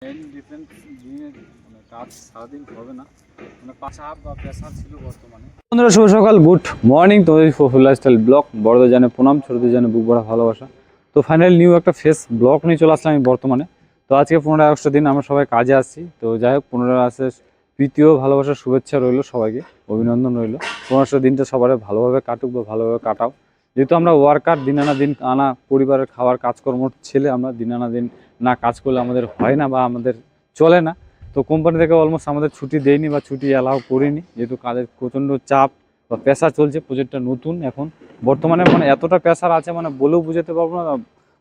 Defence দিনের মানে কাজ সারাদিন হবে না, মানে চাপ বা প্রেশার ছিল বর্তমানে। বন্ধুরা শুভ সকাল, গুড মর্নিং। তোমাদের ফুল লাইফস্টাইল ব্লগ, বড়দের জানে প্রণাম, ছোটদের জানে বুক ভরা ভালোবাসা। তো ফাইনালি নিউ একটা ফেস ব্লগ নিয়ে চলে আসলাম আমি বর্তমানে। তো আজকে 15 আগস্টের দিন আমরা সবাই কাজে আসছি। তো যাই হোক, 15 আগস্টের প্রীতীয় ভালোবাসার শুভেচ্ছা রইলো সবাইকে, অভিনন্দন রইলো। 15 দিনটা সবার ভালোভাবে কাটুক বা ভালোভাবে কাটাও। যেহেতু আমরা ওয়ার্কার, দিন আনা দিন আনা পরিবারের খাওয়ার কাজকর্ম ছেলে, আমরা দিন আনা দিন না কাজ করলে আমাদের হয় না বা আমাদের চলে না। তো কোম্পানি থেকে অলমোস্ট আমাদের ছুটি দেয়নি বা ছুটি অ্যালাউ করিনি, যেহেতু কাজের প্রচণ্ড চাপ বা প্রেশার চলছে। প্রজেক্টটা নতুন এখন বর্তমানে, মানে এতটা প্রেশার আছে মানে বলেও বুঝাতে পারবো না,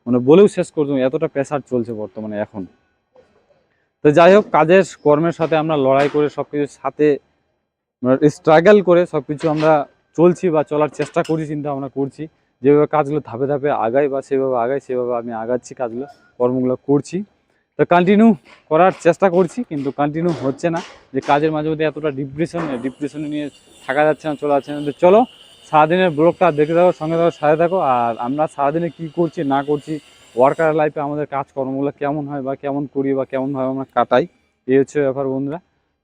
মানে বলেও শেষ করবো, এতটা প্রেশার চলছে বর্তমানে এখন। তো যাই হোক, কাজের কর্মের সাথে আমরা লড়াই করে সব কিছুর সাথে স্ট্রাগল করে সব কিছু আমরা চলছি বা চলার চেষ্টা করছি, চিন্তা ভাবনা করছি। যেভাবে কাজগুলো ধাপে ধাপে আগাই বা সেভাবে আগাই, সেভাবে আমি আগাচ্ছি, কাজগুলো কর্মগুলো করছি। তো কন্টিনিউ করার চেষ্টা করছি, কিন্তু কন্টিনিউ হচ্ছে না। যে কাজের মাঝে মধ্যে এতটা ডিপ্রেশনে নিয়ে থাকা যাচ্ছে না, চলা যাচ্ছে না। তো চলো সারাদিনের ব্লগটা দেখে থাকো, সঙ্গে থাকো, সাথে থাকো। আর আমরা সারাদিনে কী করছি না করছি, ওয়ার্কার লাইফে আমাদের কাজকর্মগুলো কেমন হয় বা কেমন করি বা কেমনভাবে আমরা কাটাই, এই হচ্ছে ব্যাপার বন্ধুরা।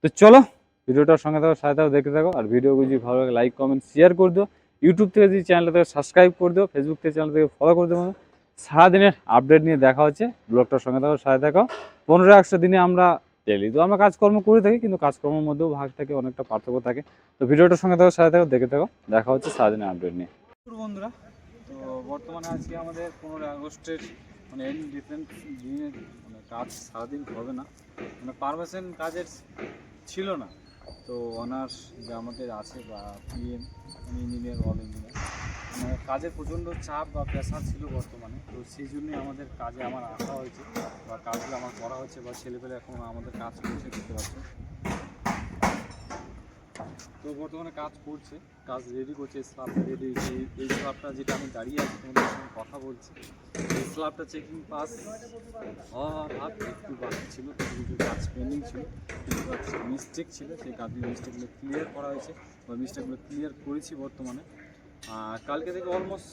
তো চলো ভিডিওটার সঙ্গে থাকো, সাথে থাকো, দেখতে থাকো। আর ভিডিও যদি ভালো লাগে লাইক কমেন্ট শেয়ার করে দিও। ইউটিউব থেকে যদি চ্যানেলটা থেকে সাবস্ক্রাইব করে দিও, ফেসবুক থেকে চ্যানেল থেকে ফলো করে দিও। সারাদিনের আপডেট নিয়ে দেখা হচ্ছে, ব্লগটার সঙ্গে থাকো, সাথে থাকো। 15 আগস্টের দিনে আমরা ডেলি তো আমরা কাজকর্ম করে থাকি, কিন্তু কাজকর্মের মধ্যেও ভাগ থাকে, অনেকটা পার্থক্য থাকে। তো ভিডিওটার সঙ্গে থাকো, সাথে থাকো, দেখে থাকো, দেখা হচ্ছে সারাদিনের আপডেট নিয়ে। বন্ধুরা, তো বর্তমানে আজকে আমাদের 15 আগস্টের মানে ডিফেন্স দিনের মানে কাজ সারাদিন হবে না, মানে পারমিশন কাজের ছিল না। তো অনার্স যে আমাদের আছে বা পিএম ইঞ্জিনিয়ার, অল ইঞ্জিনিয়ার, মানে কাজের প্রচণ্ড চাপ বা প্রেশার ছিল বর্তমানে। তো সেই জন্যই আমাদের কাজে আমার আসা হয়েছে বা কাজগুলো আমার করা হচ্ছে, বা ছেলেপেলে এখন আমাদের কাজ করছে, দেখতে পাচ্ছি। তো বর্তমানে কাজ করছে, কাজ রেডি করছে, স্ল্যাবটা রেডি। এই স্ল্যাবটা যেটা আমি দাঁড়িয়ে আছি তোমাদের সঙ্গে কথা বলছি, এই স্ল্যাবটা চেকিং পাস হওয়ার একটু বাকি ছিল, কিছু কিছু কাজ পেন্ডিং ছিল, কিছু কাজ মিস্টেক ছিল। সেই কাজগুলো মিস্টেকগুলো ক্লিয়ার করা হয়েছে বা মিস্টেকগুলো ক্লিয়ার করেছি বর্তমানে। আর কালকে থেকে অলমোস্ট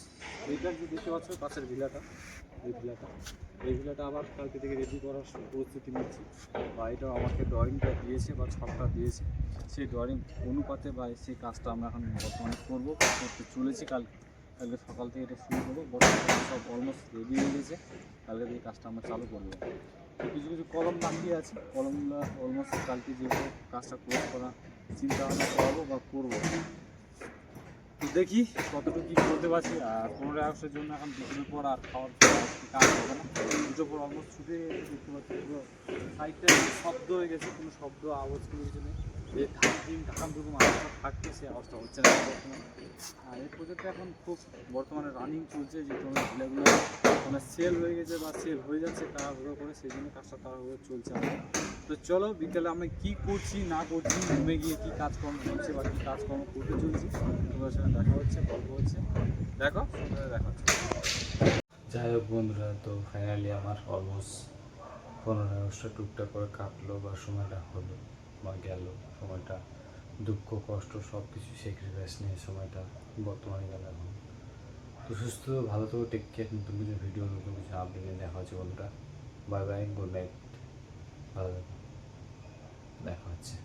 এইটা যে দেখতে পাচ্ছ পাশের ভিলাটা, এই ভিলাটা আবার কালকে থেকে রেডি করার প্রস্তুতি নিচ্ছি। বা এটাও আমাকে ড্রয়িংটা দিয়েছে বা ছকটা দিয়েছে, সেই ড্রয়িং অনুপাতে বা সেই কাজটা আমরা এখন বর্তমানে করতে চলেছি। কালকে সকাল থেকে এটা শুরু করবো। বর্তমানে সব অলমোস্ট রেডি হয়ে গেছে, কালকে থেকে কাজটা আমরা চালু করবো। কিছু কিছু কলম বাকি আছে, কলমগুলো অলমোস্ট কালকে যেভাবে কাজটা ক্লোজ করা চিন্তা ভাবনা করাবো বা করবো। তো দেখি কতটুকু কী করতে পারছি। আর 15 আগস্টের জন্য এখন দুপুরের পর আর খাওয়ার কাজ হবে না, দুটোর পর অলমোস্ট ছুটে দেখতে পাচ্ছি পুরো সাইডটা শব্দ হয়ে গেছে, কোনো শব্দ আওয়াজ কোনো কিছু নেই। যে ঢাকানটুকু আওয়াজটা থাকছে, সেই আওয়াজটা হচ্ছে না বর্তমানে। আর এই প্রজেক্টটা এখন খুব বর্তমানে রানিং চলছে, যে কোনো ছেলেগুলো মানে সেল হয়ে গেছে বা সেল হয়ে যাচ্ছে তাড়াহুড়ো করে, সেই জন্য কাজটা তাড়াহুড়ো চলছে আমার। তো চলো বিকেলে আমরা কী করছি না করছি, রুমে গিয়ে কী কাজকর্ম হচ্ছে বা কী কাজকর্ম করতে চলছি, তোমাদের সঙ্গে দেখা হচ্ছে, গল্প হচ্ছে, দেখো দেখা হচ্ছে। যাই হোক বন্ধুরা, তো ফাইনালি আমার অলমোস্ট 15 আগস্টটা টুকটাক করে কাটলো বা সময়টা হলো বা গেল সময়টা। দুঃখ কষ্ট সব কিছু স্যাক্রিফাইস নিয়ে সময়টা বর্তমানে গেল এখন। তো সুস্থ ভালো থেকো, টেক কেয়ার। নতুন কিছু ভিডিও, নতুন কিছু আপডেট নিয়ে দেখা হচ্ছে বন্ধুরা। বাই বাই, গুড নাইট, ভালো থাকো, দেখা হচ্ছে।